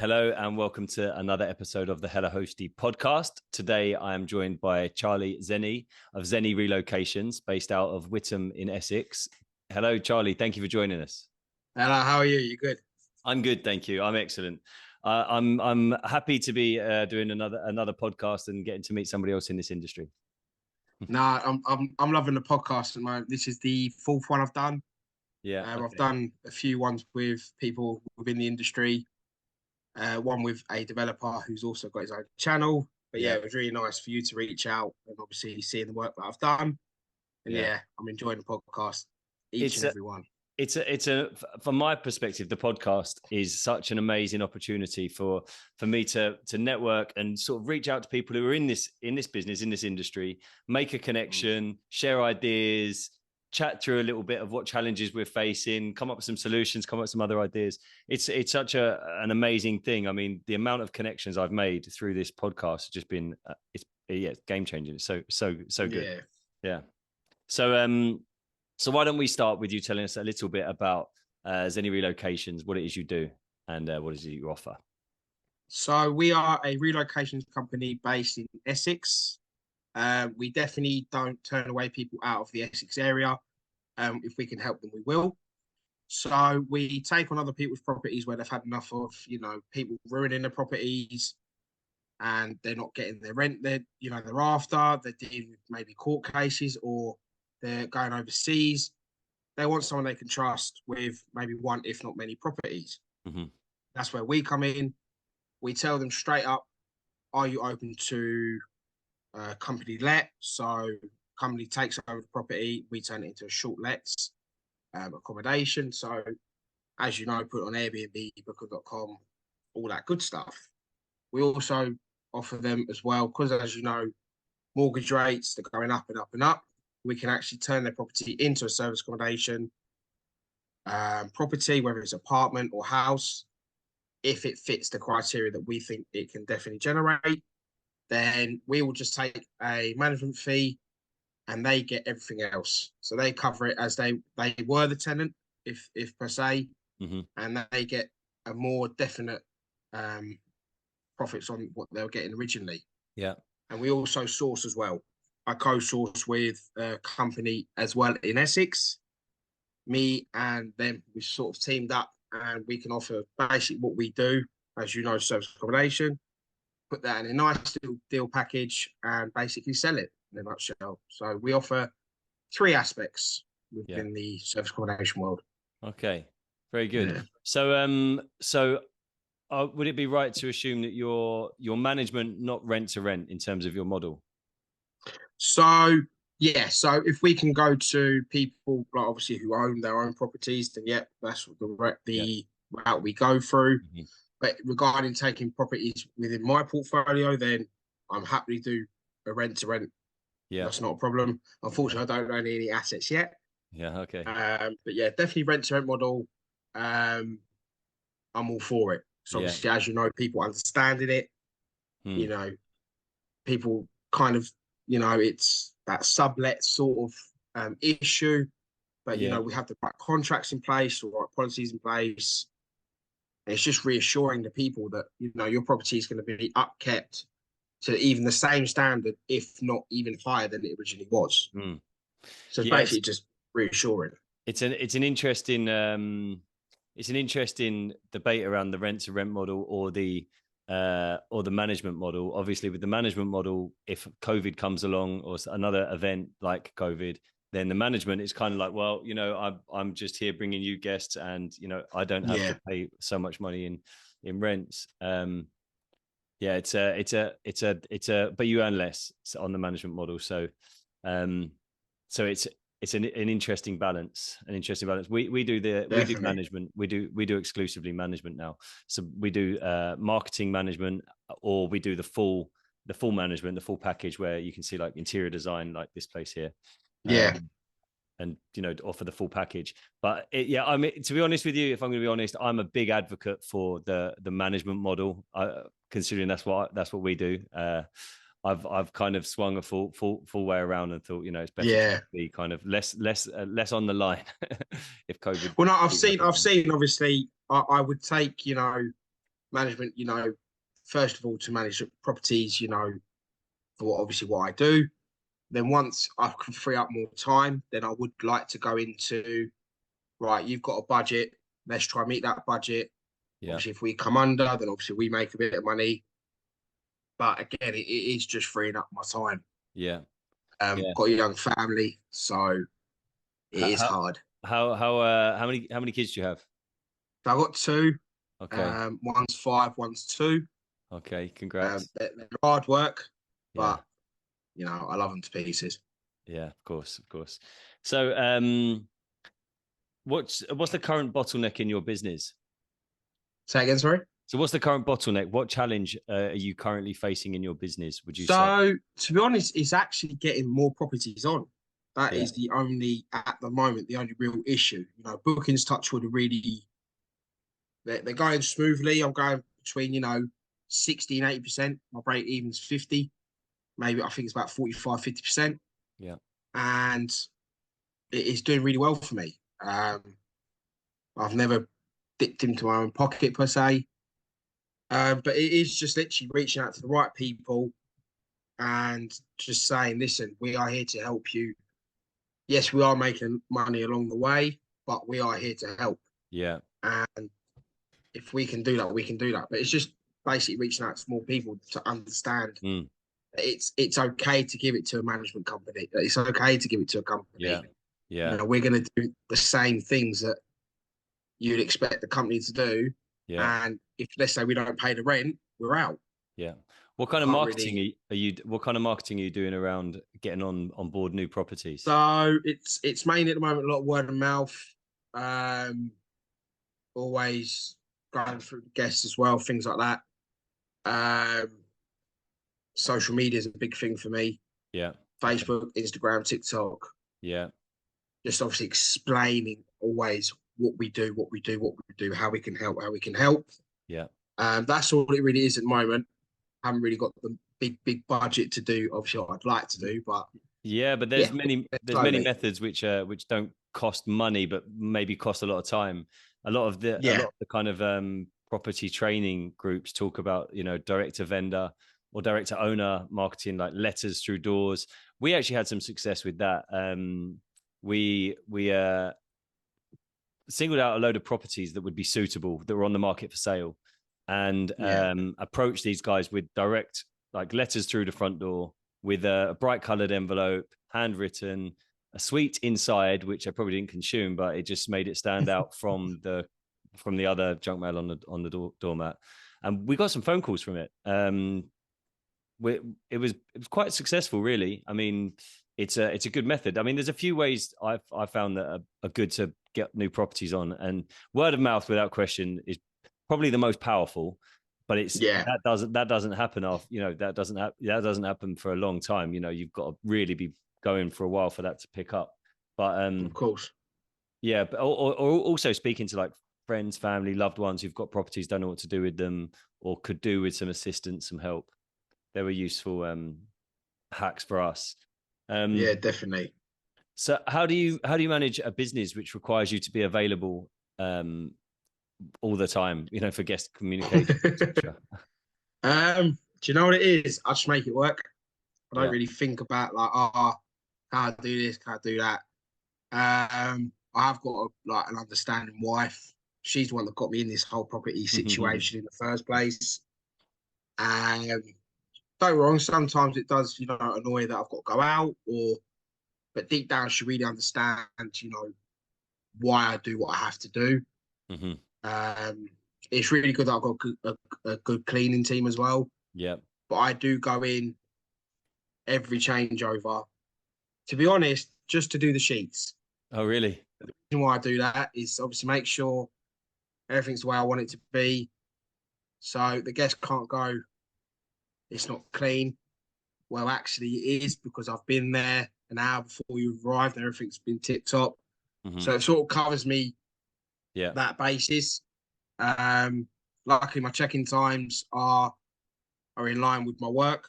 Hello and welcome to another episode of the Hella Hosty podcast. Today I am joined by Charlie Xeni of Xeni Relocations, based out of Witham in Essex. Hello, Charlie. Thank you for joining us. Hello, how are you? You good? I'm good, thank you. I'm excellent. I'm happy to be doing another podcast and getting to meet somebody else in this industry. I'm loving the podcast at the moment. This is the fourth one I've done. Yeah, I've done a few ones with people within the industry. One with a developer who's also got his own channel. But yeah, it was really nice for you to reach out and obviously seeing the work that I've done. And yeah, I'm enjoying the podcast, and every one. It's from my perspective, the podcast is such an amazing opportunity for me to network and sort of reach out to people who are in this business, in this industry, make a connection, share ideas, chat through a little bit of what challenges we're facing, come up with some solutions, come up with some other ideas. It's such an amazing thing. I mean, the amount of connections I've made through this podcast has just been it's game changing. It's so good. Yeah. So why don't we start with you telling us a little bit about Xeni Relocations, what it is you do, and what is it you offer? So we are a relocations company based in Essex. We definitely don't turn away people out of the Essex area. If we can help them, we will. So we take on other people's properties where they've had enough of, people ruining their properties and they're not getting their rent they're after. They're dealing with maybe court cases or they're going overseas. They want someone they can trust with maybe one, if not many properties. Mm-hmm. That's where we come in. We tell them straight up, are you open to company let? So company takes over the property. We turn it into a short lets accommodation. So as you know, put on Airbnb, booker.com, all that good stuff. We also offer them as well, because as you know, mortgage rates, they're going up and up and up. We can actually turn their property into a service accommodation property, whether it's apartment or house. If it fits the criteria that we think it can definitely generate, then we will just take a management fee and they get everything else. So they cover it as they were the tenant, if per se, and they get a more definite profits on what they were getting originally. Yeah. And we also source as well. I co-source with a company as well in Essex. Me and them, we sort of teamed up and we can offer basically what we do, as you know, service accommodation, put that in a nice little deal package and basically sell it in a nutshell. So we offer three aspects within the service accommodation world. Okay, very good. Yeah. So would it be right to assume that your management, not rent to rent in terms of your model? So so if we can go to people like obviously who own their own properties, then that's the route we go through. Mm-hmm. But regarding taking properties within my portfolio, then I'm happy to do a rent to rent. Yeah, that's not a problem. Unfortunately, I don't own any assets yet. Yeah, okay. But yeah, definitely rent to rent model. I'm all for it. So obviously, as you know, people understanding it. People kind of, it's that sublet sort of issue. But we have the right contracts in place, the right policies in place. And it's just reassuring the people that, your property is going to be upkept to even the same standard, if not even higher than it originally was. So it's basically just reassuring. It's an interesting debate around the rent to rent model or the management model. Obviously, with the management model, if COVID comes along or another event like COVID, then the management is kind of like, well, I'm just here bringing you guests, and I don't have to pay so much money in rents. It's a but you earn less on the management model. So it's an interesting balance. We do management. We do exclusively management now. So we do marketing management, or we do the full management, the full package, where you can see like interior design, like this place here. And offer the full package. But I mean, to be honest with you, if I'm going to be honest, I'm a big advocate for the management model, considering that's what we do. I've kind of swung a full way around and thought, it's better to be kind of less on the line if COVID. Well, no, I've seen obviously I would take, management, first of all, to manage properties, for obviously what I do. Then once I can free up more time, then I would like to go into, right, you've got a budget, let's try and meet that budget. Yeah. Obviously, if we come under, then obviously we make a bit of money. But again, it is just freeing up my time. Yeah. Got a young family, so it is How hard. how many kids do you have? So I got two. Okay. One's 5, one's 2. Okay. Congrats. They're hard work, Yeah. but I love them to pieces. Yeah, of course, of course. So, what's the current bottleneck in your business? Say again, sorry. So, what's the current bottleneck? What challenge are you currently facing in your business? Would you say? So, to be honest, it's actually getting more properties on. That is the only, at the moment, the only real issue. Bookings Touchwood are really, they're going smoothly. I'm going between 60 and 80%. My break even's 50. Maybe I think it's about 45, 50%. Yeah. And it is doing really well for me. I've never dipped into my own pocket per se. But it is just literally reaching out to the right people and just saying, listen, we are here to help you. Yes, we are making money along the way, but we are here to help. Yeah. And if we can do that, we can do that. But it's just basically reaching out to more people to understand it's okay to give it to a management company. It's okay to give it to a company. Yeah. Yeah. We're going to do the same things that you'd expect the company to do. Yeah. And if, let's say, we don't pay the rent, we're out. Yeah. What kind of marketing are you? What kind of marketing are you doing around getting on board new properties? So it's mainly at the moment a lot of word of mouth. Always going through guests as well, things like that. Social media is a big thing for me. Yeah. Facebook, Instagram, TikTok. Yeah. Just obviously explaining always what we do, how we can help. Yeah. That's all it really is at the moment. I haven't really got the big budget to do, obviously, what I'd like to do, but there's many methods which don't cost money, but maybe cost a lot of time. A lot of the kind of property training groups talk about, direct to vendor or direct to owner marketing, like letters through doors. We actually had some success with that. We singled out a load of properties that would be suitable, that were on the market for sale, and approached these guys with direct, like, letters through the front door with a bright colored envelope, handwritten, a suite inside, which I probably didn't consume, but it just made it stand out from the other junk mail on the doormat. And we got some phone calls from it. It was quite successful, really. I mean, it's a good method. I mean, there's a few ways I found that are good to get new properties on, and word of mouth, without question, is probably the most powerful. But that doesn't happen that doesn't happen for a long time. You've got to really be going for a while for that to pick up. But of course, yeah. But or also speaking to, like, friends, family, loved ones who've got properties, don't know what to do with them, or could do with some assistance, some help. They were useful hacks for us. Yeah, definitely. So how do you manage a business which requires you to be available all the time, for guest communication, etc.? Do you know what it is? I just make it work. I don't really think about, like, can I do this? Can I do that? I have got an understanding wife. She's the one that got me in this whole property situation in the first place. And don't get me wrong, sometimes it does, annoy that I've got to go out, but deep down she really understands, why I do what I have to do. It's really good that I've got a good cleaning team as well. Yeah. But I do go in every changeover, to be honest, just to do the sheets. Oh, really? The reason why I do that is obviously make sure everything's the way I want it to be. So the guest can't go, it's not clean. Well, actually it is, because I've been there an hour before you arrived and everything's been tip top. So it sort of covers me that basis. Luckily my check-in times are in line with my work.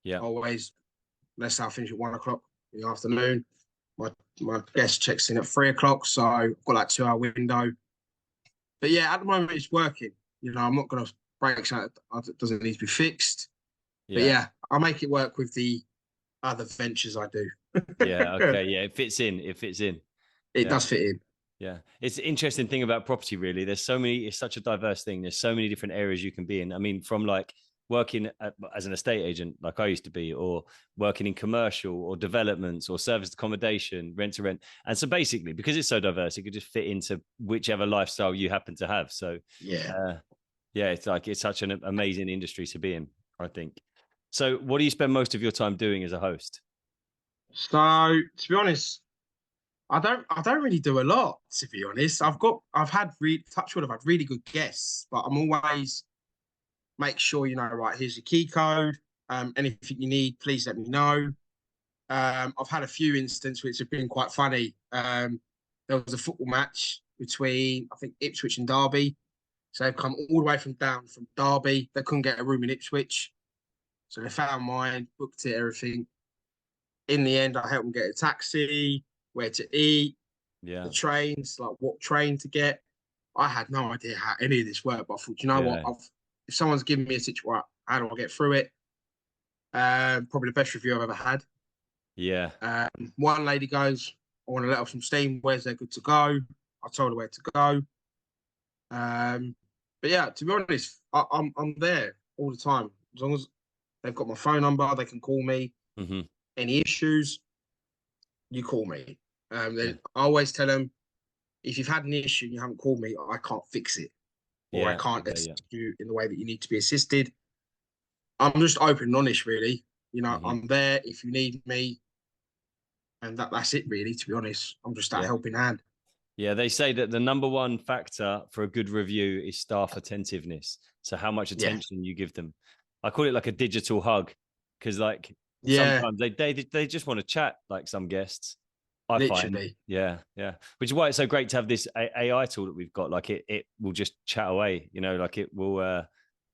Yeah. Always, let's say I finish at 1 o'clock in the afternoon. My guest checks in at 3 o'clock, so I've got that 2-hour window. But yeah, at the moment it's working. I'm not going to breaks out that doesn't need to be fixed. But Yeah. yeah, I make it work with the other ventures I do. Yeah. Okay. Yeah. It fits in. It fits in. It Yeah. does fit in. Yeah. It's an interesting thing about property, really. There's so many, it's such a diverse thing. There's so many different areas you can be in. I mean, from like working as an estate agent, like I used to be, or working in commercial or developments or serviced accommodation, rent to rent. And so basically, because it's so diverse, it could just fit into whichever lifestyle you happen to have. So, Yeah. yeah, it's like, it's such an amazing industry to be in, I think. So, what do you spend most of your time doing as a host? So to be honest, I don't really do a lot, to be honest. I've had touch wood, I've had really good guests, but I'm always make sure you know, right, here's your key code. Anything you need, please let me know. I've had a few instances which have been quite funny. There was a football match between, I think, Ipswich and Derby. So they've come all the way from down from Derby. They couldn't get a room in Ipswich. So they found mine, booked it, everything. In the end, I helped them get a taxi, where to eat, the Yeah. trains, like what train to get. I had no idea how any of this worked, but I thought, you know what? Yeah. If someone's giving me a situation, how do I get through it? Probably the best review I've ever had. Yeah. One lady goes, I want to let off some steam. Where's they good to go? I told her where to go. But yeah, to be honest, I'm there all the time. As long as they've got my phone number, they can call me. Hmm. Any issues, you call me. Yeah. I always tell them, if you've had an issue and you haven't called me, I can't fix it, or I Yeah. can't Yeah. Yeah. assist you in the way that you need to be assisted. I'm just open and honest, really. You know, Hmm. I'm there if you need me, and that's it, really. To be honest, I'm just that Yeah. helping hand. Yeah, they say that the number one factor for a good review is staff attentiveness. So how much Yeah, attention you give them. I call it like a digital hug, because like yeah, sometimes they just want to chat, like some guests. I find, literally. yeah, yeah. Which is why it's so great to have this AI tool that we've got. Like it will just chat away, like it will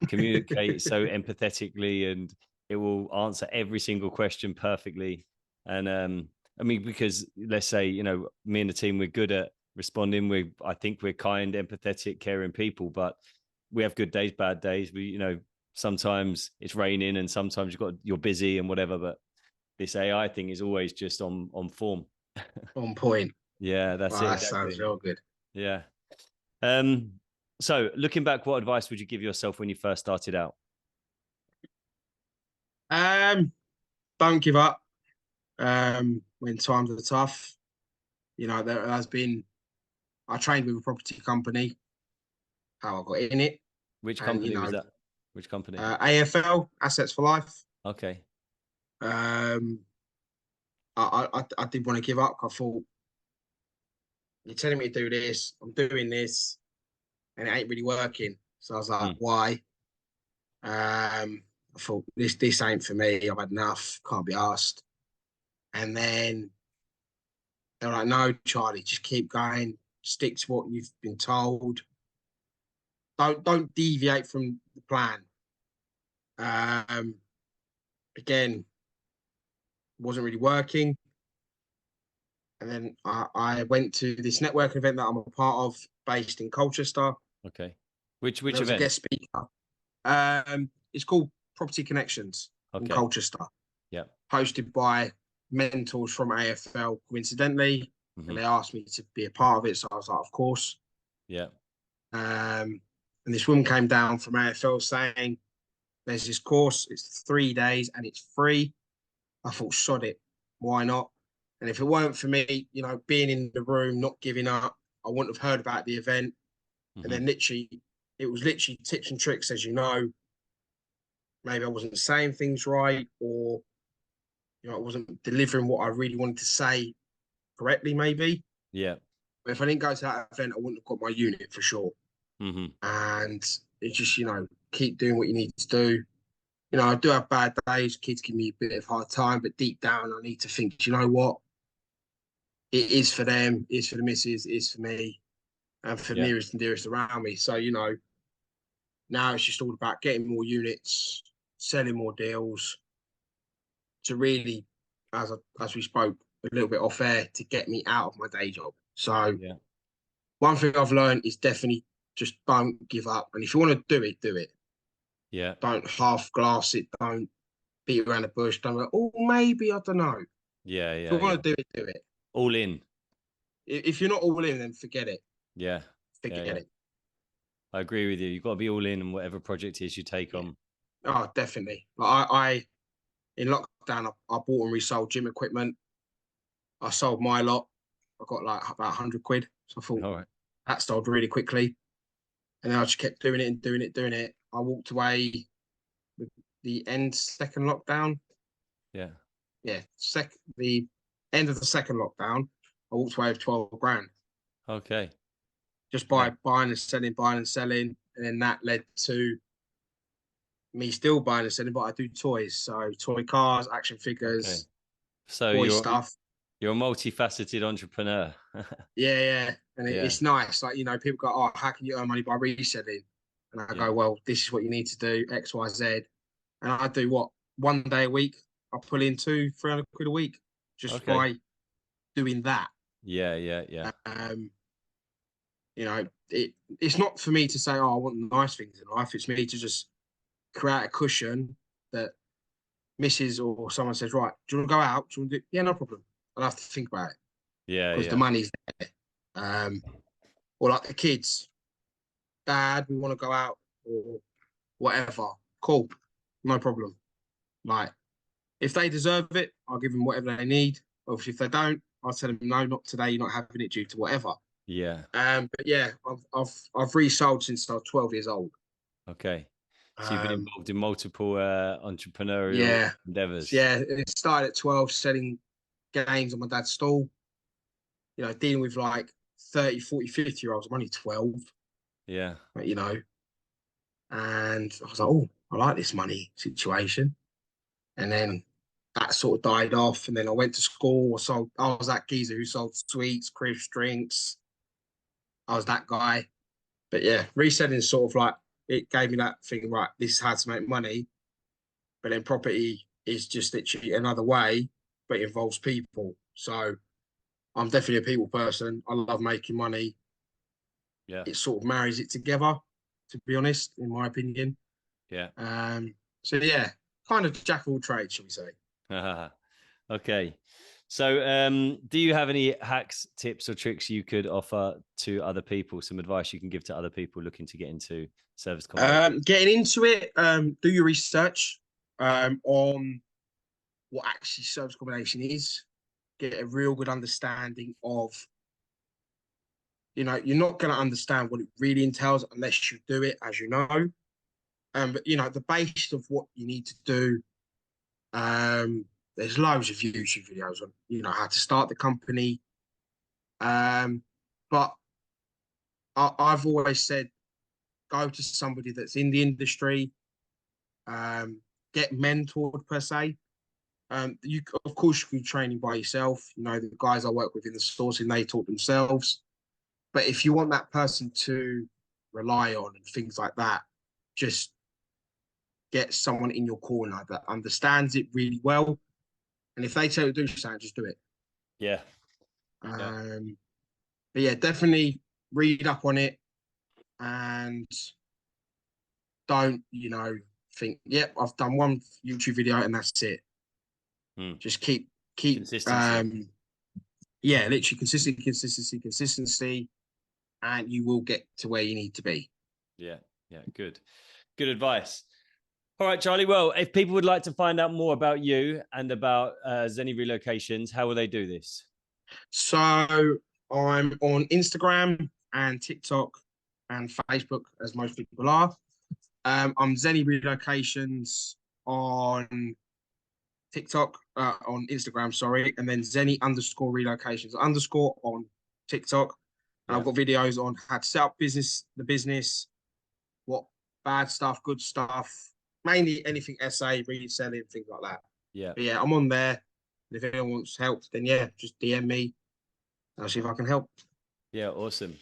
communicate so empathetically, and it will answer every single question perfectly. And I mean, because let's say, me and the team, we're good at responding. I think we're kind, empathetic, caring people, but we have good days, bad days. Sometimes it's raining and sometimes you're busy and whatever, but this AI thing is always just on form. On point. Yeah, that's Oh, it, that sounds exactly. real good. Yeah. Um, so looking back, what advice would you give yourself when you first started out? Um, don't give up. When times are tough, there has been. I trained with a property company. How I got in it, Which and company was that? Which company? AFL, Assets for Life. Okay. Um, I did want to give up. I thought, you're telling me to do this, I'm doing this, and it ain't really working. So I was like, Mm. why? I thought, this ain't for me. I've had enough. Can't be asked. And then they're like, no, Charlie, just keep going. Stick to what you've been told. Don't deviate from the plan. Um, Again, wasn't really working. And then I went to this network event that I'm a part of, based in Colchester. Okay. Which There was a event? guest speaker. It's called Property Connections in Okay. Colchester, Yeah. hosted by mentors from AFL, coincidentally. And Hmm. they asked me to be a part of it. So I was like, of course. Yeah. And this woman came down from AFL saying, there's this course, it's 3 days and it's free. I thought, sod it. Why not? And if it weren't for me, being in the room, not giving up, I wouldn't have heard about the event. And Hmm. then it was literally tips and tricks, as you know. Maybe I wasn't saying things right, or I wasn't delivering what I really wanted to say correctly, maybe. Yeah. But if I didn't go to that event, I wouldn't have got my unit for sure. Hmm. And it's just, keep doing what you need to do. I do have bad days. Kids give me a bit of hard time, but deep down, I need to think, you know what? It is for them, it's for the missus, it's for me, and for the Yeah. nearest and dearest around me. So, now it's just all about getting more units, selling more deals to really, as we spoke a little bit off air, to get me out of my day job. So, Yeah. one thing I've learned is definitely just don't give up. And if you want to do it, do it. Yeah. Don't half glass it. Don't beat around the bush. Don't go, oh, maybe, I don't know. Yeah. If you Yeah. Yeah. want to do it, do it. All in. If you're not all in, then forget it. Yeah. Forget Yeah. it. I agree with you. You've got to be all in whatever project it is you take Yeah. on. Oh, definitely. Like I in lockdown, I bought and resold gym equipment. I sold my lot. I got like about 100 quid. So I thought All right. that sold really quickly. And then I just kept doing it and doing it, doing it. I walked away with the second lockdown. Yeah. Yeah, the end of the second lockdown. I walked away with 12 grand Okay. just Yeah. by buying and selling. And then that led to me still buying and selling, but I do toys. So toy cars, action Okay. figures, So boy stuff. you're a multifaceted entrepreneur. Yeah. And Yeah. it's nice. Like, people go, oh, how can you earn money by reselling? And I Yeah. go, well, this is what you need to do, X, Y, Z. And I do what? One day a week. I pull in 200-300 quid a week just Okay. by doing that. Yeah. Yeah. Yeah. It's not for me to say, oh, I want nice things in life. It's me to just create a cushion that Mrs. or someone says, right, do you want to go out? Do you want to do? Yeah, no problem. I'll have to think about it Yeah. because Yeah. the money's there. Or like the kids, Dad, we want to go out or whatever. Cool, no problem. Like, if they deserve it, I'll give them whatever they need. Obviously, if they don't, I'll tell them no, not today. You're not having it due to whatever. Yeah. But yeah, I've resold since I was 12 years old. Okay. So you've been Um, involved in multiple entrepreneurial yeah, endeavors. yeah. It started at 12, selling games on my dad's stall. Dealing with like 30, 40, 50-year-olds. I'm only 12, Yeah. but, and I was like, oh, I like this money situation. And then that sort of died off. And then I went to school. I was that geezer who sold sweets, crisps, drinks. I was that guy. But yeah, reselling is sort of like, it gave me that thing, right, this is how to make money. But then property is just literally another way, but it involves people. So I'm definitely a people person. I love making money. Yeah. It sort of marries it together, to be honest, in my opinion. Yeah. So yeah, kind of jack of all trades, shall we say. Okay. So do you have any hacks, tips or tricks you could offer to other people? Some advice you can give to other people looking to get into service accommodation? Getting into it, do your research on what actually service accommodation is. Get a real good understanding of, you're not going to understand what it really entails unless you do it, as you know. But the base of what you need to do. There's loads of YouTube videos on, how to start the company. But I've always said, go to somebody that's in the industry, get mentored per se. You of course you can training by yourself. The guys I work with in the sourcing, they taught themselves. But if you want that person to rely on and things like that, just get someone in your corner that understands it really well. And if they tell you to do something, just do it. Yeah. But yeah, definitely read up on it and don't, think, yep, I've done one YouTube video and that's it. Just keep Consistency. Yeah, literally consistency, and you will get to where you need to be. Yeah. Good advice. All right, Charlie. Well, if people would like to find out more about you and about Xeni Relocations, how will they do this? So I'm on Instagram and TikTok and Facebook, as most people are. I'm Xeni Relocations on TikTok, on Instagram, sorry, and then Xeni_relocations _ on TikTok. And I've got videos on how to set up the business, what bad stuff, good stuff, mainly anything SA, reselling, things like that. Yeah. But yeah, I'm on there. And if anyone wants help, then yeah, just DM me. I'll see if I can help. Yeah, awesome.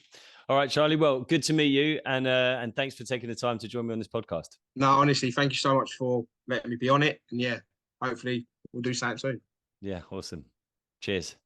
All right, Charlie. Well, good to meet you, and thanks for taking the time to join me on this podcast. No, honestly, thank you so much for letting me be on it. And yeah, hopefully we'll do something soon. Yeah, awesome. Cheers.